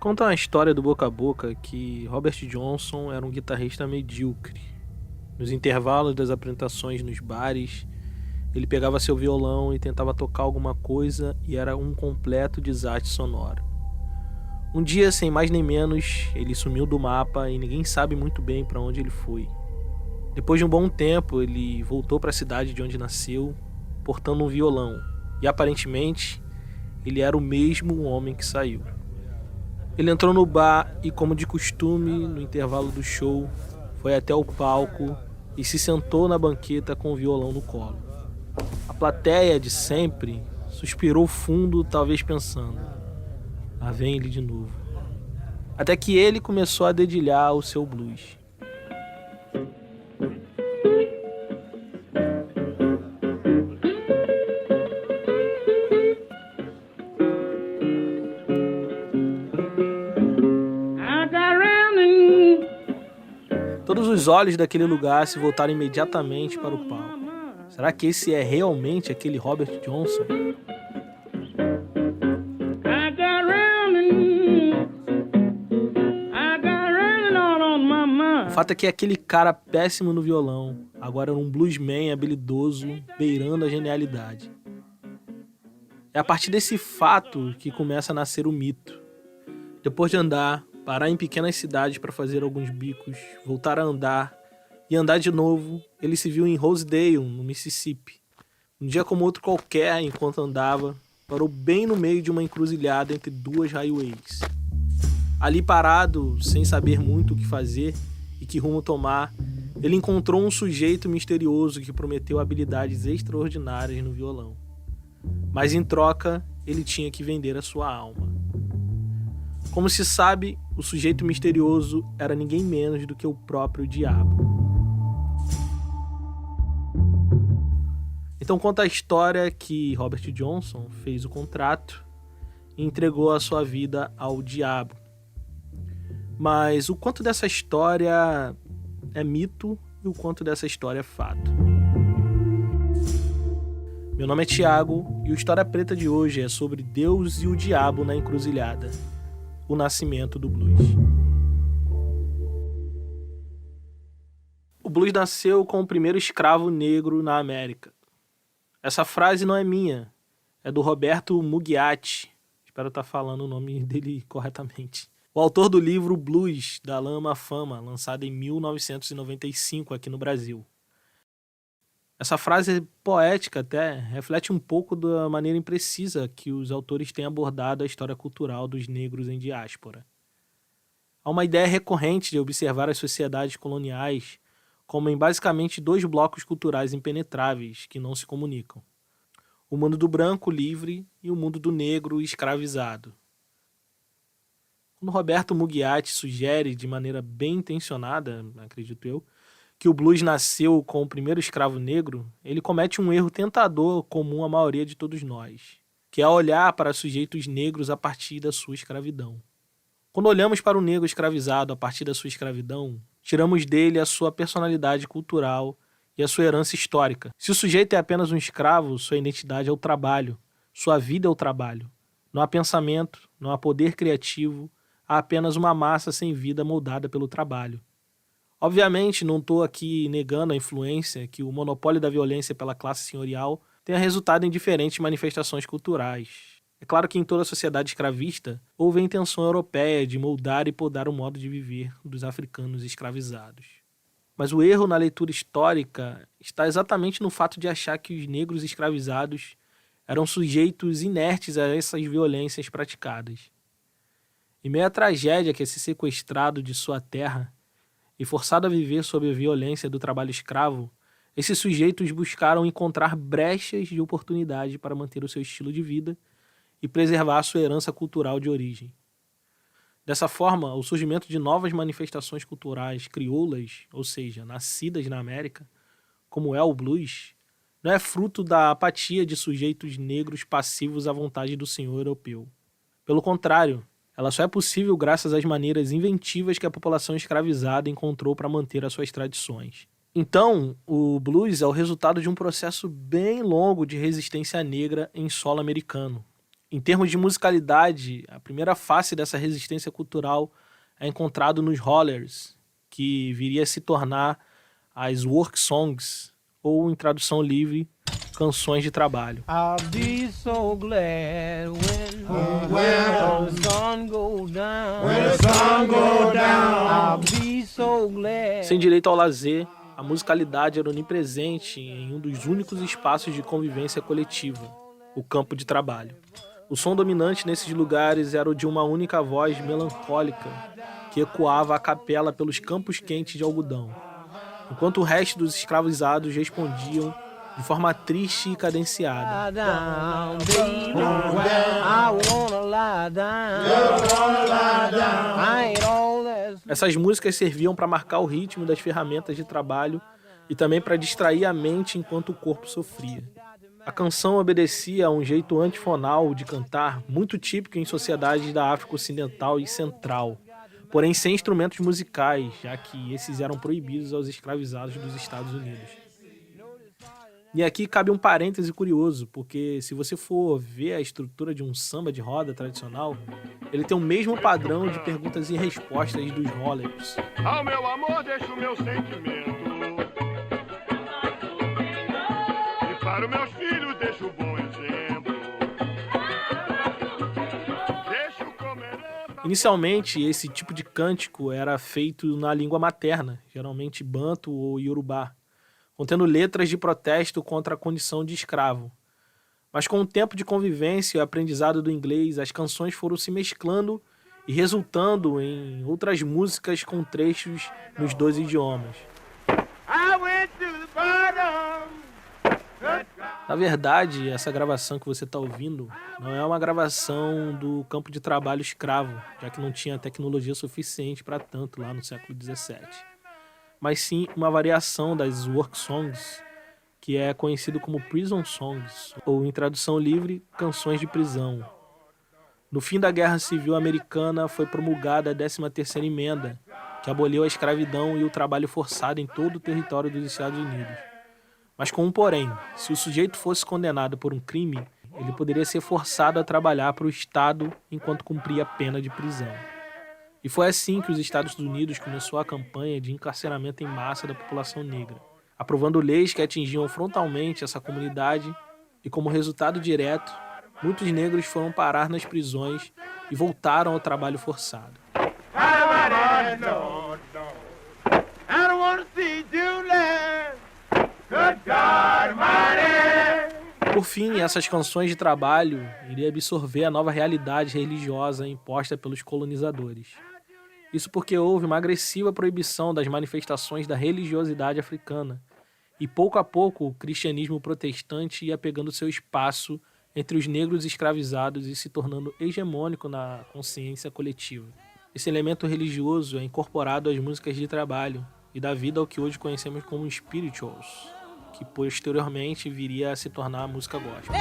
Conta uma história do boca a boca que Robert Johnson era um guitarrista medíocre. Nos intervalos das apresentações nos bares, ele pegava seu violão e tentava tocar alguma coisa e era um completo desastre sonoro. Um dia, sem mais nem menos, ele sumiu do mapa e ninguém sabe muito bem para onde ele foi. Depois de um bom tempo, ele voltou para a cidade de onde nasceu, portando um violão, e aparentemente ele era o mesmo homem que saiu. Ele entrou no bar e, como de costume, no intervalo do show, foi até o palco e se sentou na banqueta com o violão no colo. A plateia de sempre suspirou fundo, talvez pensando: lá vem ele de novo. Até que ele começou a dedilhar o seu blues. Todos os olhos daquele lugar se voltaram imediatamente para o palco. Será que esse é realmente aquele Robert Johnson? O fato é que aquele cara péssimo no violão agora era um bluesman habilidoso, beirando a genialidade. É a partir desse fato que começa a nascer o mito. Depois de andar, parar em pequenas cidades para fazer alguns bicos, voltar a andar e andar de novo, ele se viu em Rosedale, no Mississippi. Um dia como outro qualquer, enquanto andava, parou bem no meio de uma encruzilhada entre duas highways. Ali parado, sem saber muito o que fazer e que rumo tomar, ele encontrou um sujeito misterioso que prometeu habilidades extraordinárias no violão. Mas em troca, ele tinha que vender a sua alma. Como se sabe, o sujeito misterioso era ninguém menos do que o próprio diabo. Então conta a história que Robert Johnson fez o contrato e entregou a sua vida ao diabo. Mas o quanto dessa história é mito e o quanto dessa história é fato? Meu nome é Thiago e o História Preta de hoje é sobre Deus e o Diabo na Encruzilhada. O nascimento do blues. O blues nasceu com o primeiro escravo negro na América. Essa frase não é minha, é do Roberto Mugiati. Espero estar falando o nome dele corretamente. O autor do livro Blues, da Lama à Fama, lançado em 1995 aqui no Brasil. Essa frase poética até reflete um pouco da maneira imprecisa que os autores têm abordado a história cultural dos negros em diáspora. Há uma ideia recorrente de observar as sociedades coloniais como em basicamente dois blocos culturais impenetráveis que não se comunicam: o mundo do branco livre e o mundo do negro escravizado. Quando Roberto Mugiati sugere, de maneira bem intencionada, acredito eu, que o blues nasceu com o primeiro escravo negro, ele comete um erro tentador comum à maioria de todos nós, que é olhar para sujeitos negros a partir da sua escravidão. Quando olhamos para o negro escravizado a partir da sua escravidão, tiramos dele a sua personalidade cultural e a sua herança histórica. Se o sujeito é apenas um escravo, sua identidade é o trabalho, sua vida é o trabalho. Não há pensamento, não há poder criativo, há apenas uma massa sem vida moldada pelo trabalho. Obviamente, não estou aqui negando a influência que o monopólio da violência pela classe senhorial tenha resultado em diferentes manifestações culturais. É claro que em toda a sociedade escravista houve a intenção europeia de moldar e podar o modo de viver dos africanos escravizados. Mas o erro na leitura histórica está exatamente no fato de achar que os negros escravizados eram sujeitos inertes a essas violências praticadas. Em meio à tragédia que é ser sequestrado de sua terra e forçado a viver sob a violência do trabalho escravo, esses sujeitos buscaram encontrar brechas de oportunidade para manter o seu estilo de vida e preservar a sua herança cultural de origem. Dessa forma, o surgimento de novas manifestações culturais crioulas, ou seja, nascidas na América, como é o blues, não é fruto da apatia de sujeitos negros passivos à vontade do senhor europeu. Pelo contrário, ela só é possível graças às maneiras inventivas que a população escravizada encontrou para manter as suas tradições. Então, o blues é o resultado de um processo bem longo de resistência negra em solo americano, Em termos de musicalidade, a primeira face dessa resistência cultural é encontrado nos Hollers, que viria a se tornar as work songs, ou em tradução livre, canções de trabalho. I'll be so glad when the sun goes down. When the sun goes down. I'll be so glad. Sem direito ao lazer, a musicalidade era onipresente em um dos únicos espaços de convivência coletiva, o campo de trabalho. O som dominante nesses lugares era o de uma única voz melancólica que ecoava a capela pelos campos quentes de algodão, enquanto o resto dos escravizados respondiam de forma triste e cadenciada. Essas músicas serviam para marcar o ritmo das ferramentas de trabalho e também para distrair a mente enquanto o corpo sofria. A canção obedecia a um jeito antifonal de cantar, muito típico em sociedades da África Ocidental e Central, porém sem instrumentos musicais, já que esses eram proibidos aos escravizados dos Estados Unidos. E aqui cabe um parêntese curioso, porque se você for ver a estrutura de um samba de roda tradicional, ele tem o mesmo padrão de perguntas e respostas dos rollers. Ao meu amor deixo o meu sentimento, e para os meus filhos deixo o bom exemplo. Deixo comer... Inicialmente, esse tipo de cântico era feito na língua materna, geralmente banto ou iorubá, contendo letras de protesto contra a condição de escravo. Mas com o tempo de convivência e o aprendizado do inglês, as canções foram se mesclando e resultando em outras músicas com trechos nos dois idiomas. Na verdade, essa gravação que você está ouvindo não é uma gravação do campo de trabalho escravo, já que não tinha tecnologia suficiente para tanto lá no século XVII. Mas sim uma variação das work songs, que é conhecido como prison songs, ou em tradução livre, canções de prisão. No fim da Guerra Civil Americana foi promulgada a 13ª Emenda, que aboliu a escravidão e o trabalho forçado em todo o território dos Estados Unidos. Mas com um porém, se o sujeito fosse condenado por um crime, ele poderia ser forçado a trabalhar para o Estado enquanto cumpria a pena de prisão. E foi assim que os Estados Unidos começou a campanha de encarceramento em massa da população negra, aprovando leis que atingiam frontalmente essa comunidade e, como resultado direto, muitos negros foram parar nas prisões e voltaram ao trabalho forçado. Por fim, essas canções de trabalho iriam absorver a nova realidade religiosa imposta pelos colonizadores. Isso porque houve uma agressiva proibição das manifestações da religiosidade africana, e pouco a pouco o cristianismo protestante ia pegando seu espaço entre os negros escravizados e se tornando hegemônico na consciência coletiva. Esse elemento religioso é incorporado às músicas de trabalho e dá vida ao que hoje conhecemos como spirituals, que posteriormente viria a se tornar a música gospel.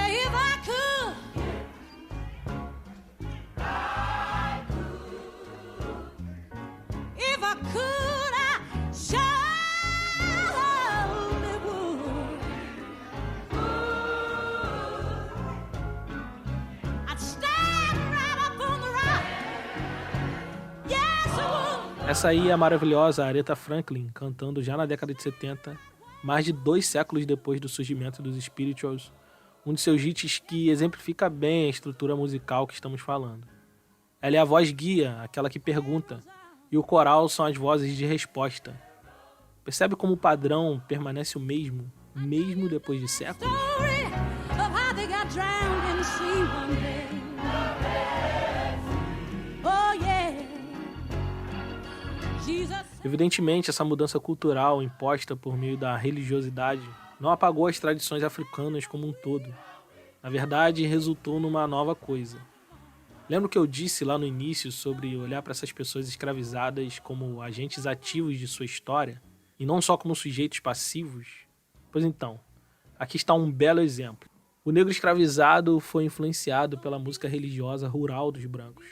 Essa aí é a maravilhosa Aretha Franklin, cantando já na década de 70, mais de 2 séculos depois do surgimento dos spirituals, um de seus hits que exemplifica bem a estrutura musical que estamos falando. Ela é a voz guia, aquela que pergunta, e o coral são as vozes de resposta. Percebe como o padrão permanece o mesmo, mesmo depois de séculos? Evidentemente, essa mudança cultural imposta por meio da religiosidade não apagou as tradições africanas como um todo. Na verdade, resultou numa nova coisa. Lembra que eu disse lá no início sobre olhar para essas pessoas escravizadas como agentes ativos de sua história, e não só como sujeitos passivos? Pois então, aqui está um belo exemplo. O negro escravizado foi influenciado pela música religiosa rural dos brancos,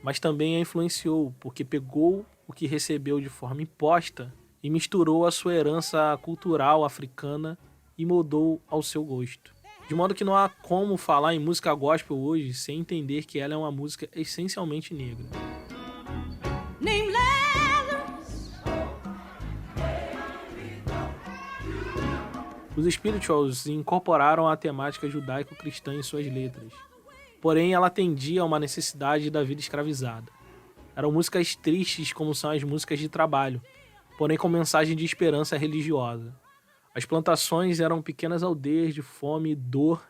mas também a influenciou porque pegou o que recebeu de forma imposta e misturou a sua herança cultural africana e moldou ao seu gosto. De modo que não há como falar em música gospel hoje sem entender que ela é uma música essencialmente negra. Named Lazarus. Os Spirituals incorporaram a temática judaico-cristã em suas letras, porém ela atendia a uma necessidade da vida escravizada. Eram músicas tristes como são as músicas de trabalho, porém com mensagem de esperança religiosa. As plantações eram pequenas aldeias de fome, dor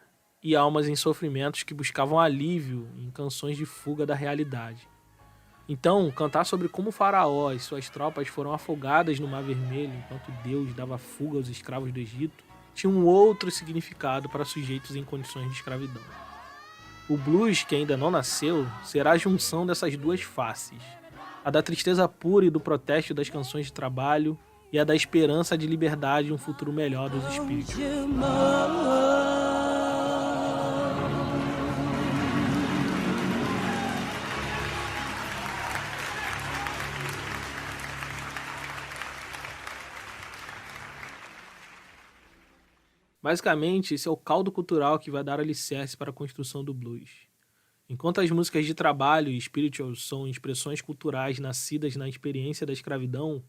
e almas em sofrimentos que buscavam alívio em canções de fuga da realidade. Então, cantar sobre como Faraó e suas tropas foram afogadas no Mar Vermelho enquanto Deus dava fuga aos escravos do Egito tinha um outro significado para sujeitos em condições de escravidão. O blues, que ainda não nasceu, será a junção dessas duas faces, a da tristeza pura e do protesto das canções de trabalho e a da esperança de liberdade e um futuro melhor dos espíritos. Basicamente, esse é o caldo cultural que vai dar alicerce para a construção do blues. Enquanto as músicas de trabalho e spirituals são expressões culturais nascidas na experiência da escravidão,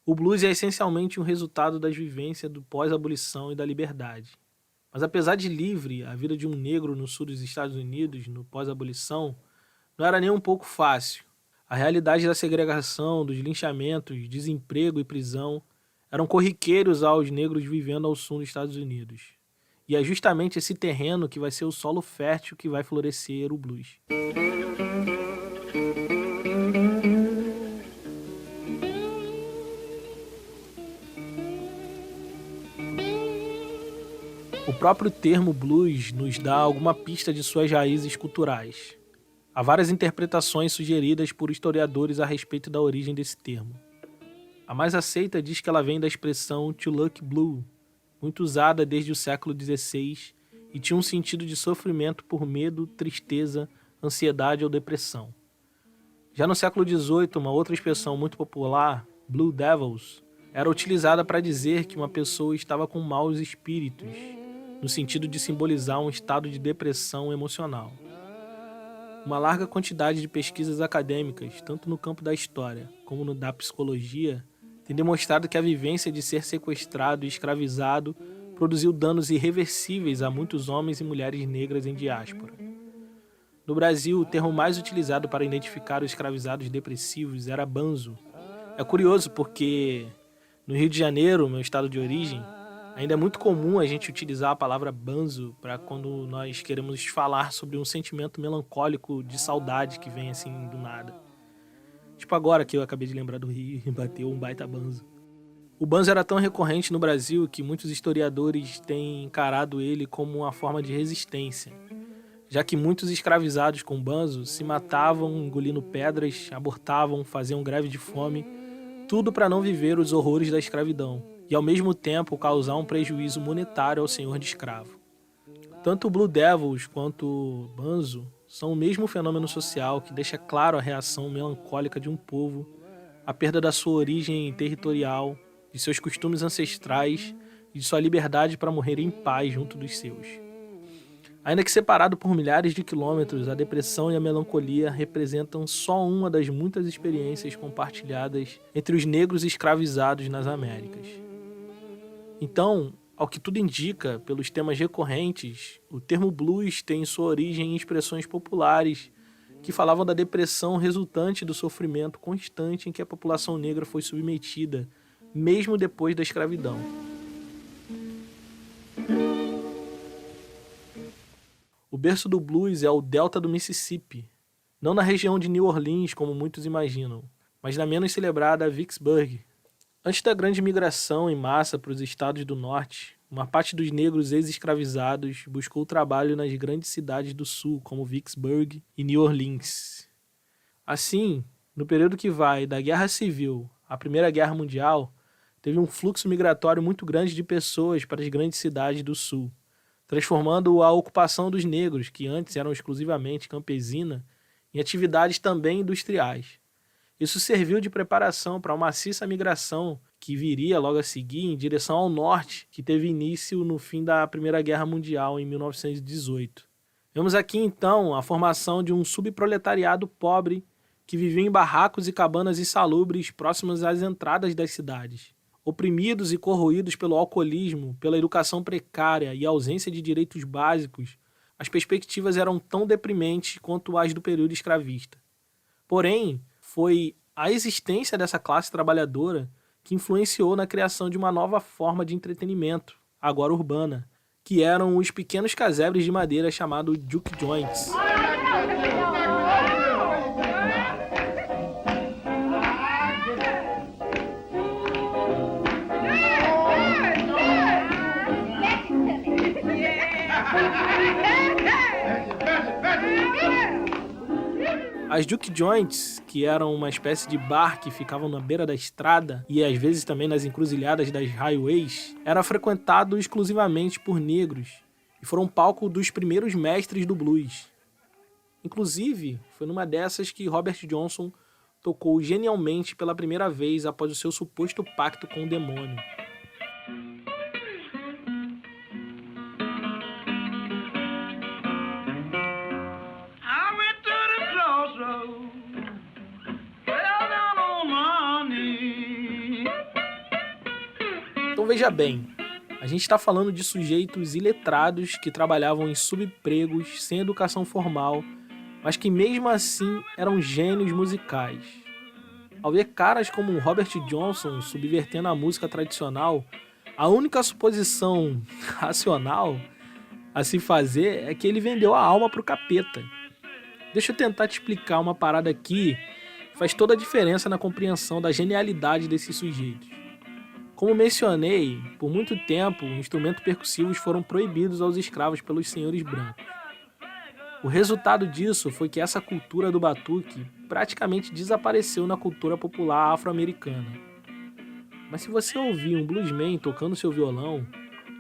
o blues é essencialmente um resultado das vivências do pós-abolição e da liberdade. Mas apesar de livre, a vida de um negro no sul dos Estados Unidos, no pós-abolição, não era nem um pouco fácil. A realidade da segregação, dos linchamentos, desemprego e prisão eram corriqueiros aos negros vivendo ao sul dos Estados Unidos. E é justamente esse terreno que vai ser o solo fértil que vai florescer o blues. O próprio termo blues nos dá alguma pista de suas raízes culturais. Há várias interpretações sugeridas por historiadores a respeito da origem desse termo. A mais aceita diz que ela vem da expressão to look blue, muito usada desde o século XVI e tinha um sentido de sofrimento por medo, tristeza, ansiedade ou depressão. Já no século XVIII, uma outra expressão muito popular, Blue Devils, era utilizada para dizer que uma pessoa estava com maus espíritos, no sentido de simbolizar um estado de depressão emocional. Uma larga quantidade de pesquisas acadêmicas, tanto no campo da história como no da psicologia, tem demonstrado que a vivência de ser sequestrado e escravizado produziu danos irreversíveis a muitos homens e mulheres negras em diáspora. No Brasil, o termo mais utilizado para identificar os escravizados depressivos era banzo. É curioso porque no Rio de Janeiro, meu estado de origem, ainda é muito comum a gente utilizar a palavra banzo para quando nós queremos falar sobre um sentimento melancólico de saudade que vem assim do nada. Tipo agora que eu acabei de lembrar do Rio e bateu um baita banzo. O banzo era tão recorrente no Brasil que muitos historiadores têm encarado ele como uma forma de resistência, já que muitos escravizados com banzo se matavam engolindo pedras, abortavam, faziam greve de fome, tudo para não viver os horrores da escravidão e ao mesmo tempo causar um prejuízo monetário ao senhor de escravo. Tanto o Blue Devils quanto o banzo são o mesmo fenômeno social que deixa claro a reação melancólica de um povo, a perda da sua origem territorial, de seus costumes ancestrais e de sua liberdade para morrer em paz junto dos seus. Ainda que separado por milhares de quilômetros, a depressão e a melancolia representam só uma das muitas experiências compartilhadas entre os negros escravizados nas Américas. Então, ao que tudo indica, pelos temas recorrentes, o termo blues tem sua origem em expressões populares que falavam da depressão resultante do sofrimento constante em que a população negra foi submetida, mesmo depois da escravidão. O berço do blues é o delta do Mississippi, não na região de New Orleans, como muitos imaginam, mas na menos celebrada Vicksburg. Antes da grande migração em massa para os estados do norte, uma parte dos negros ex-escravizados buscou trabalho nas grandes cidades do sul, como Vicksburg e New Orleans. Assim, no período que vai da Guerra Civil à Primeira Guerra Mundial, teve um fluxo migratório muito grande de pessoas para as grandes cidades do sul, transformando a ocupação dos negros, que antes eram exclusivamente campesina, em atividades também industriais. Isso serviu de preparação para uma maciça migração que viria logo a seguir em direção ao norte, que teve início no fim da Primeira Guerra Mundial, em 1918. Vemos aqui, então, a formação de um subproletariado pobre que vivia em barracos e cabanas insalubres próximas às entradas das cidades. Oprimidos e corroídos pelo alcoolismo, pela educação precária e ausência de direitos básicos, as perspectivas eram tão deprimentes quanto as do período escravista. Porém, foi a existência dessa classe trabalhadora que influenciou na criação de uma nova forma de entretenimento, agora urbana, que eram os pequenos casebres de madeira chamados juke joints. As juke joints, que eram uma espécie de bar que ficavam na beira da estrada e às vezes também nas encruzilhadas das highways, era frequentado exclusivamente por negros e foram palco dos primeiros mestres do blues. Inclusive, foi numa dessas que Robert Johnson tocou genialmente pela primeira vez após o seu suposto pacto com o demônio. Então veja bem, a gente está falando de sujeitos iletrados que trabalhavam em subempregos, sem educação formal, mas que mesmo assim eram gênios musicais. Ao ver caras como Robert Johnson subvertendo a música tradicional, a única suposição racional a se fazer é que ele vendeu a alma pro capeta. Deixa eu tentar te explicar uma parada aqui que faz toda a diferença na compreensão da genialidade desses sujeitos. Como mencionei, por muito tempo, instrumentos percussivos foram proibidos aos escravos pelos senhores brancos. O resultado disso foi que essa cultura do batuque praticamente desapareceu na cultura popular afro-americana. Mas se você ouvir um bluesman tocando seu violão,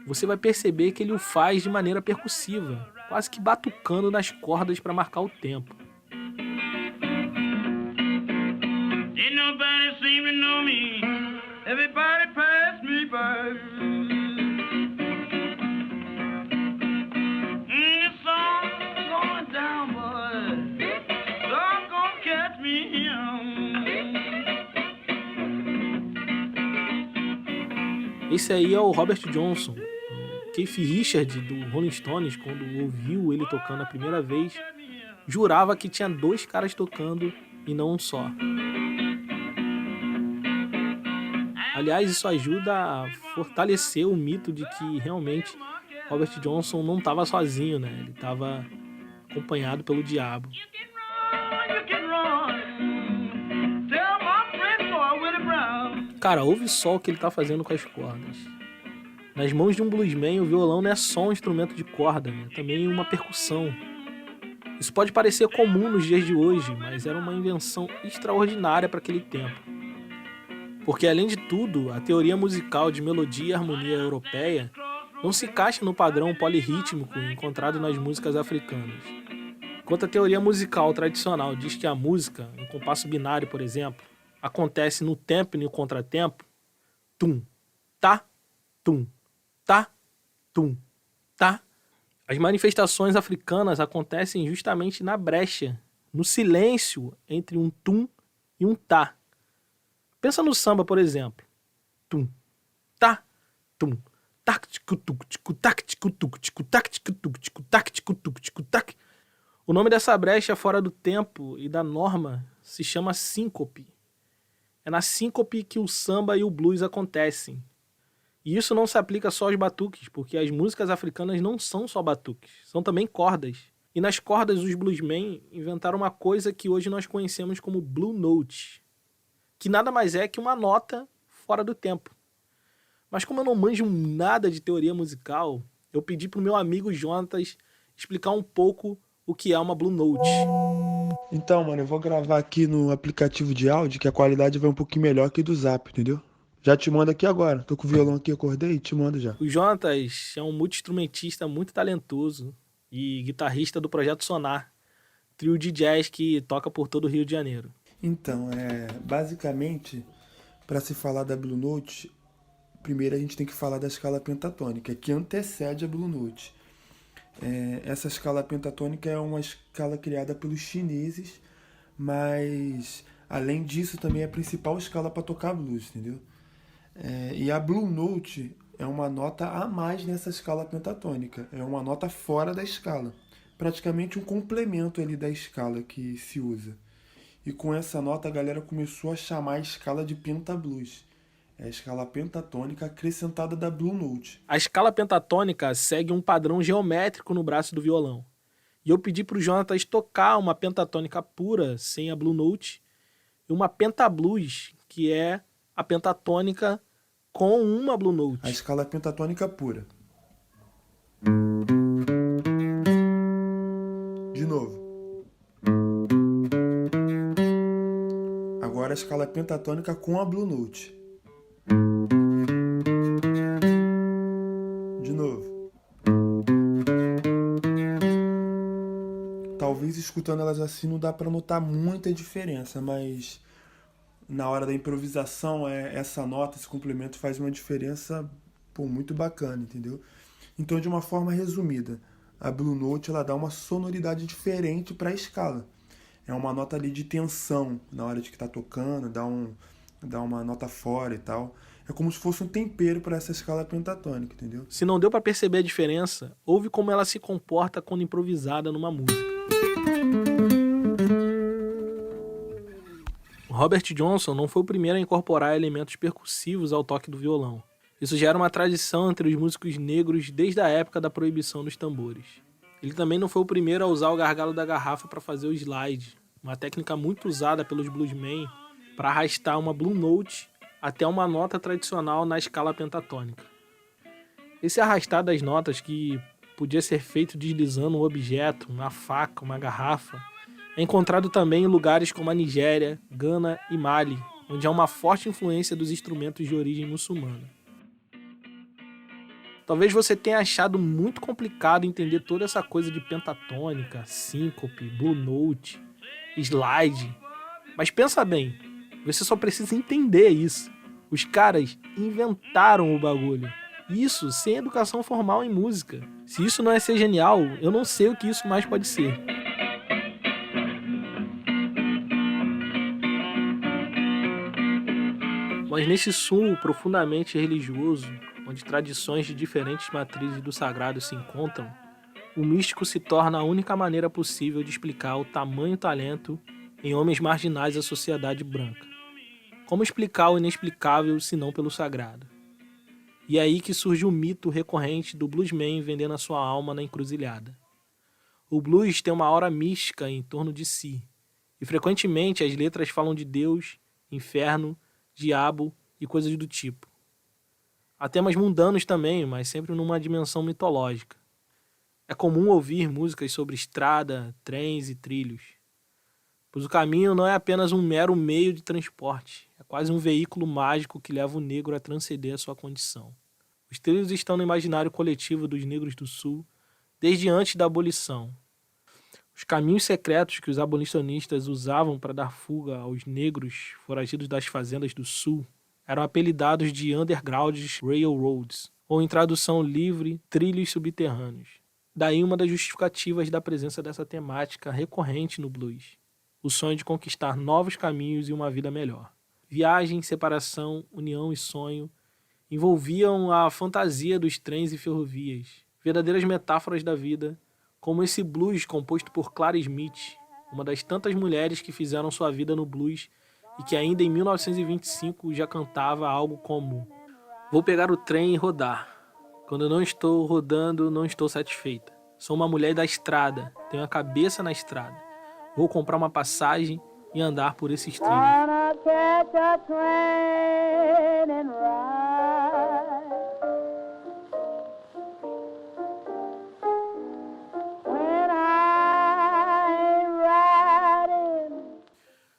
você vai perceber que ele o faz de maneira percussiva, quase que batucando nas cordas para marcar o tempo. Ain't nobody seem to know me. Everybody pass me by. The sun's going down, boy. Sun gonna catch me. Esse aí é o Robert Johnson. O Keith Richards do Rolling Stones, quando ouviu ele tocando a primeira vez, jurava que tinha 2 caras tocando e não um só. Aliás, isso ajuda a fortalecer o mito de que realmente Robert Johnson não estava sozinho, né? Ele estava acompanhado pelo diabo. Cara, ouve só o que ele está fazendo com as cordas. Nas mãos de um bluesman, o violão não é só um instrumento de corda, né? Também uma percussão. Isso pode parecer comum nos dias de hoje, mas era uma invenção extraordinária para aquele tempo. Porque, além de tudo, a teoria musical de melodia e harmonia europeia não se encaixa no padrão polirrítmico encontrado nas músicas africanas. Enquanto a teoria musical tradicional diz que a música, em compasso binário, por exemplo, acontece no tempo e no contratempo, tum, tá, tum, tá, tum, tá. As manifestações africanas acontecem justamente na brecha, no silêncio entre um tum e um tá. Pensa no samba, por exemplo. Tum, tá, tum, tac, ticu, tuc, ticu, tac, ticu, tuc, ticu, tac, ticu, tuc, ticu, tac, ticu, tuc, ticu, tac. O nome dessa brecha fora do tempo e da norma se chama síncope. É na síncope que o samba e o blues acontecem. E isso não se aplica só aos batuques, porque as músicas africanas não são só batuques, são também cordas. E nas cordas os bluesmen inventaram uma coisa que hoje nós conhecemos como blue note, que nada mais é que uma nota fora do tempo. Mas como eu não manjo nada de teoria musical, eu pedi pro meu amigo Jonatas explicar um pouco o que é uma blue note. Então, mano, eu vou gravar aqui no aplicativo de áudio, que a qualidade vai um pouquinho melhor que do Zap, entendeu? Já te mando aqui agora. Tô com o violão aqui, acordei e te mando já. O Jonatas é um multi-instrumentista muito talentoso e guitarrista do Projeto Sonar, trio de jazz que toca por todo o Rio de Janeiro. Então, basicamente, para se falar da Blue Note, primeiro a gente tem que falar da escala pentatônica, que antecede a Blue Note. Essa escala pentatônica é uma escala criada pelos chineses, mas além disso também é a principal escala para tocar blues, entendeu? E a Blue Note é uma nota a mais nessa escala pentatônica, é uma nota fora da escala, praticamente um complemento ali da escala que se usa. E com essa nota a galera começou a chamar a escala de pentablues. É a escala pentatônica acrescentada da Blue Note. A escala pentatônica segue um padrão geométrico no braço do violão. E eu pedi para o Jonatas tocar uma pentatônica pura, sem a Blue Note, e uma pentablues, que é a pentatônica com uma Blue Note. A escala pentatônica pura. De novo. Agora a escala pentatônica com a Blue Note. De novo. Talvez escutando elas assim não dá para notar muita diferença, mas na hora da improvisação essa nota, esse complemento faz uma diferença muito bacana, entendeu? Então, de uma forma resumida, a Blue Note ela dá uma sonoridade diferente para a escala. É uma nota ali de tensão na hora de que tá tocando, dá uma nota fora e tal. É como se fosse um tempero para essa escala pentatônica, entendeu? Se não deu para perceber a diferença, ouve como ela se comporta quando improvisada numa música. Robert Johnson não foi o primeiro a incorporar elementos percussivos ao toque do violão. Isso já era uma tradição entre os músicos negros desde a época da proibição dos tambores. Ele também não foi o primeiro a usar o gargalo da garrafa para fazer o slide, uma técnica muito usada pelos bluesmen para arrastar uma Blue Note até uma nota tradicional na escala pentatônica. Esse arrastar das notas, que podia ser feito deslizando um objeto, uma faca, uma garrafa, é encontrado também em lugares como a Nigéria, Gana e Mali, onde há uma forte influência dos instrumentos de origem muçulmana. Talvez você tenha achado muito complicado entender toda essa coisa de pentatônica, síncope, Blue Note, slide. Mas pensa bem, você só precisa entender isso. Os caras inventaram o bagulho. Isso sem educação formal em música. Se isso não é ser genial, eu não sei o que isso mais pode ser. Mas nesse sul profundamente religioso, onde tradições de diferentes matrizes do sagrado se encontram, o místico se torna a única maneira possível de explicar o tamanho talento em homens marginais da sociedade branca. Como explicar o inexplicável se não pelo sagrado? E é aí que surge o mito recorrente do bluesman vendendo a sua alma na encruzilhada. O blues tem uma aura mística em torno de si, e frequentemente as letras falam de Deus, inferno, diabo e coisas do tipo. Há temas mundanos também, mas sempre numa dimensão mitológica. É comum ouvir músicas sobre estrada, trens e trilhos, pois o caminho não é apenas um mero meio de transporte, é quase um veículo mágico que leva o negro a transcender a sua condição. Os trilhos estão no imaginário coletivo dos negros do Sul desde antes da abolição. Os caminhos secretos que os abolicionistas usavam para dar fuga aos negros foragidos das fazendas do Sul eram apelidados de Underground Railroads, ou em tradução livre, trilhos subterrâneos. Daí uma das justificativas da presença dessa temática recorrente no blues, o sonho de conquistar novos caminhos e uma vida melhor. Viagem, separação, união e sonho envolviam a fantasia dos trens e ferrovias, verdadeiras metáforas da vida, como esse blues composto por Clara Smith, uma das tantas mulheres que fizeram sua vida no blues e que ainda em 1925 já cantava algo como: vou pegar o trem e rodar. Quando eu não estou rodando, não estou satisfeita. Sou uma mulher da estrada, tenho a cabeça na estrada. Vou comprar uma passagem e andar por esses trilhos.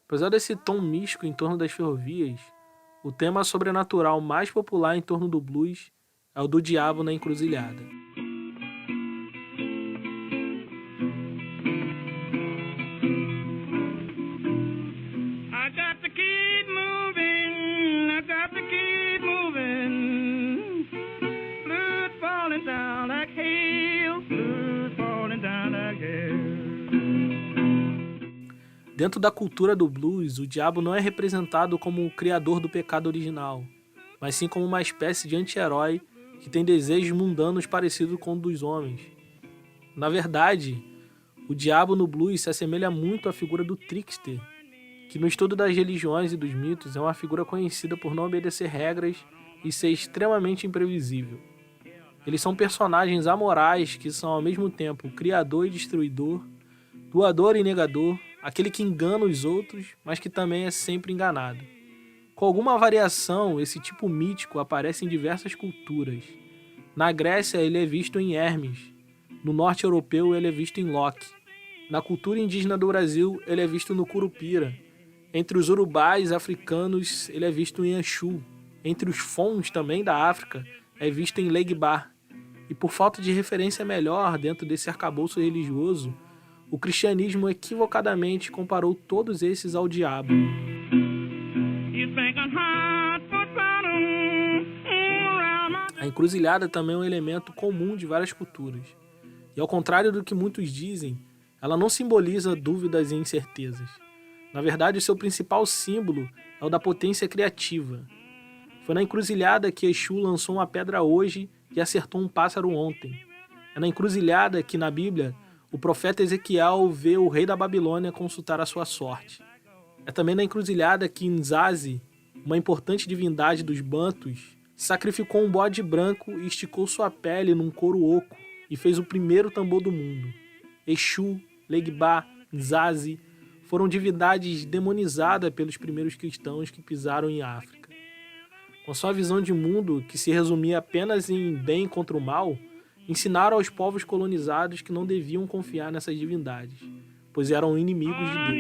Apesar desse tom místico em torno das ferrovias, o tema sobrenatural mais popular em torno do blues é o do diabo na encruzilhada. I Dentro da cultura do blues, o diabo não é representado como o criador do pecado original, mas sim como uma espécie de anti-herói que tem desejos mundanos parecidos com o dos homens. Na verdade, o diabo no blues se assemelha muito à figura do trickster, que no estudo das religiões e dos mitos é uma figura conhecida por não obedecer regras e ser extremamente imprevisível. Eles são personagens amorais que são ao mesmo tempo criador e destruidor, doador e negador, aquele que engana os outros, mas que também é sempre enganado. Com alguma variação, esse tipo mítico aparece em diversas culturas. Na Grécia, ele é visto em Hermes. No norte europeu, ele é visto em Loki. Na cultura indígena do Brasil, ele é visto no Curupira. Entre os urubais africanos, ele é visto em Exu. Entre os Fons, também da África, é visto em Legba. E por falta de referência melhor dentro desse arcabouço religioso, o cristianismo equivocadamente comparou todos esses ao diabo. A encruzilhada também é um elemento comum de várias culturas. E ao contrário do que muitos dizem, ela não simboliza dúvidas e incertezas. Na verdade, o seu principal símbolo é o da potência criativa. Foi na encruzilhada que Exu lançou uma pedra hoje e acertou um pássaro ontem. É na encruzilhada que, na Bíblia, o profeta Ezequiel vê o rei da Babilônia consultar a sua sorte. É também na encruzilhada que Nzazi, uma importante divindade dos Bantus, sacrificou um bode branco e esticou sua pele num couro oco e fez o primeiro tambor do mundo. Exu, Legba, Nzazi foram divindades demonizadas pelos primeiros cristãos que pisaram em África. Com sua visão de mundo, que se resumia apenas em bem contra o mal, ensinaram aos povos colonizados que não deviam confiar nessas divindades, pois eram inimigos de Deus.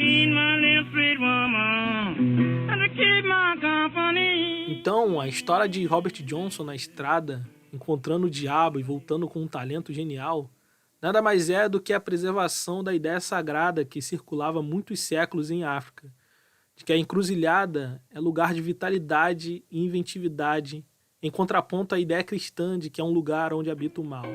Então, a história de Robert Johnson na estrada, encontrando o diabo e voltando com um talento genial, nada mais é do que a preservação da ideia sagrada que circulava muitos séculos em África, de que a encruzilhada é lugar de vitalidade e inventividade, em contraponto à ideia cristã de que é um lugar onde habita o mal.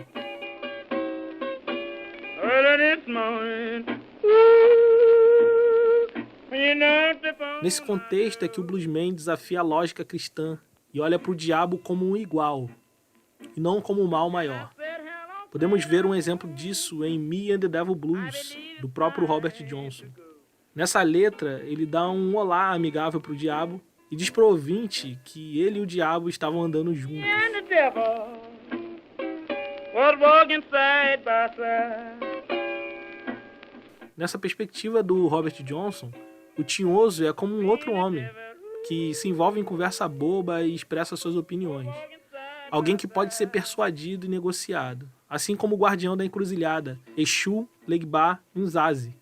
Nesse contexto é que o bluesman desafia a lógica cristã e olha para o diabo como um igual, e não como um mal maior. Podemos ver um exemplo disso em Me and the Devil Blues, do próprio Robert Johnson. Nessa letra, ele dá um olá amigável para o diabo e diz para o ouvinte que ele e o diabo estavam andando juntos. Nessa perspectiva do Robert Johnson, o tinhoso é como um outro homem, que se envolve em conversa boba e expressa suas opiniões. Alguém que pode ser persuadido e negociado, assim como o guardião da encruzilhada, Exu, Legba e Nzazi.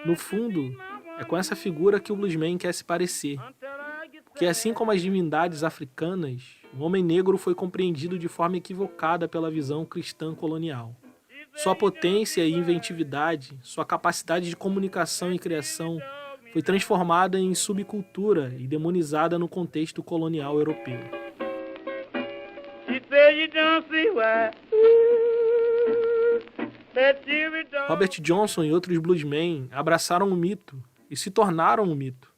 No fundo, é com essa figura que o bluesman quer se parecer. Porque assim como as divindades africanas, o homem negro foi compreendido de forma equivocada pela visão cristã colonial. Sua potência e inventividade, sua capacidade de comunicação e criação foi transformada em subcultura e demonizada no contexto colonial europeu. Robert Johnson e outros bluesmen abraçaram o mito e se tornaram um mito.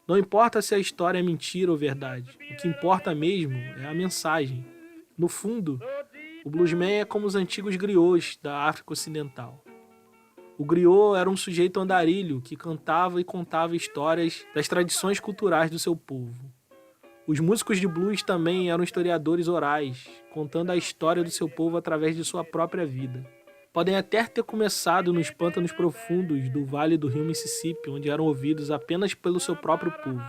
Não importa se a história é mentira ou verdade, o que importa mesmo é a mensagem. No fundo, o bluesman é como os antigos griots da África Ocidental. O griot era um sujeito andarilho que cantava e contava histórias das tradições culturais do seu povo. Os músicos de blues também eram historiadores orais, contando a história do seu povo através de sua própria vida. Podem até ter começado nos pântanos profundos do Vale do Rio Mississippi, onde eram ouvidos apenas pelo seu próprio povo.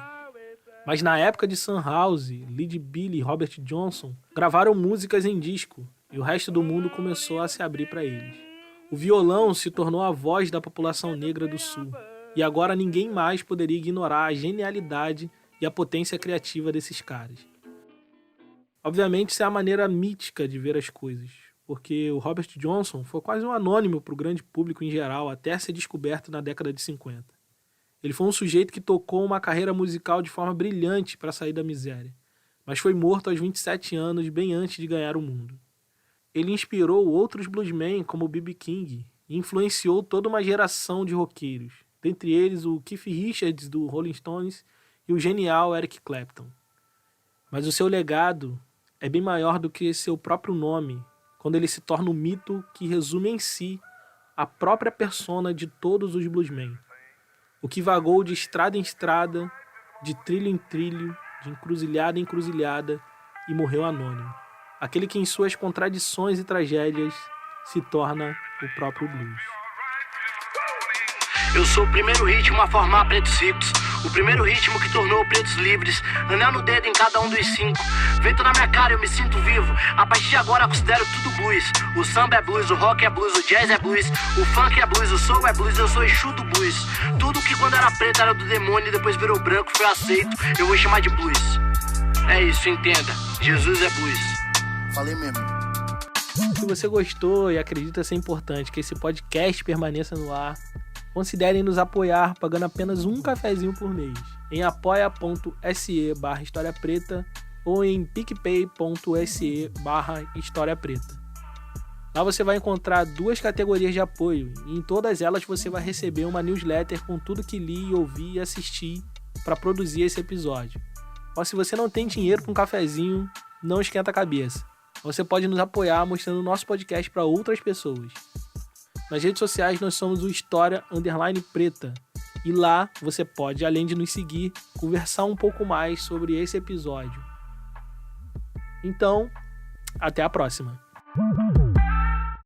Mas na época de Sunhouse, Lead Belly e Robert Johnson gravaram músicas em disco, e o resto do mundo começou a se abrir para eles. O violão se tornou a voz da população negra do Sul, e agora ninguém mais poderia ignorar a genialidade e a potência criativa desses caras. Obviamente, isso é a maneira mítica de ver as coisas, porque o Robert Johnson foi quase um anônimo para o grande público em geral até ser descoberto na década de 50. Ele foi um sujeito que tocou uma carreira musical de forma brilhante para sair da miséria, mas foi morto aos 27 anos, bem antes de ganhar o mundo. Ele inspirou outros bluesmen como B.B. King e influenciou toda uma geração de roqueiros, dentre eles o Keith Richards do Rolling Stones e o genial Eric Clapton. Mas o seu legado é bem maior do que seu próprio nome, quando ele se torna um mito que resume em si a própria persona de todos os bluesmen. O que vagou de estrada em estrada, de trilho em trilho, de encruzilhada em encruzilhada e morreu anônimo. Aquele que em suas contradições e tragédias se torna o próprio blues. Eu sou o primeiro ritmo a formar pretos ricos, o primeiro ritmo que tornou pretos livres, anel no dedo em cada um dos 5. Vento na minha cara, eu me sinto vivo, a partir de agora considero tudo blues. O samba é blues, o rock é blues, o jazz é blues, o funk é blues, o soul é blues, eu sou Exu do blues. Tudo que quando era preto era do demônio e depois virou branco, foi aceito, eu vou chamar de blues. É isso, entenda, Jesus é blues. Falei mesmo. Se você gostou e acredita ser importante que esse podcast permaneça no ar, considerem nos apoiar pagando apenas um cafezinho por mês em apoia.se/História Preta ou em picpay.se/História Preta. Lá você vai encontrar 2 categorias de apoio e em todas elas você vai receber uma newsletter com tudo que li, ouvi e assisti para produzir esse episódio. Ou se você não tem dinheiro para um cafezinho, não esquenta a cabeça. Você pode nos apoiar mostrando o nosso podcast para outras pessoas. Nas redes sociais nós somos o História_Preta e lá você pode, além de nos seguir, conversar um pouco mais sobre esse episódio. Então, até a próxima!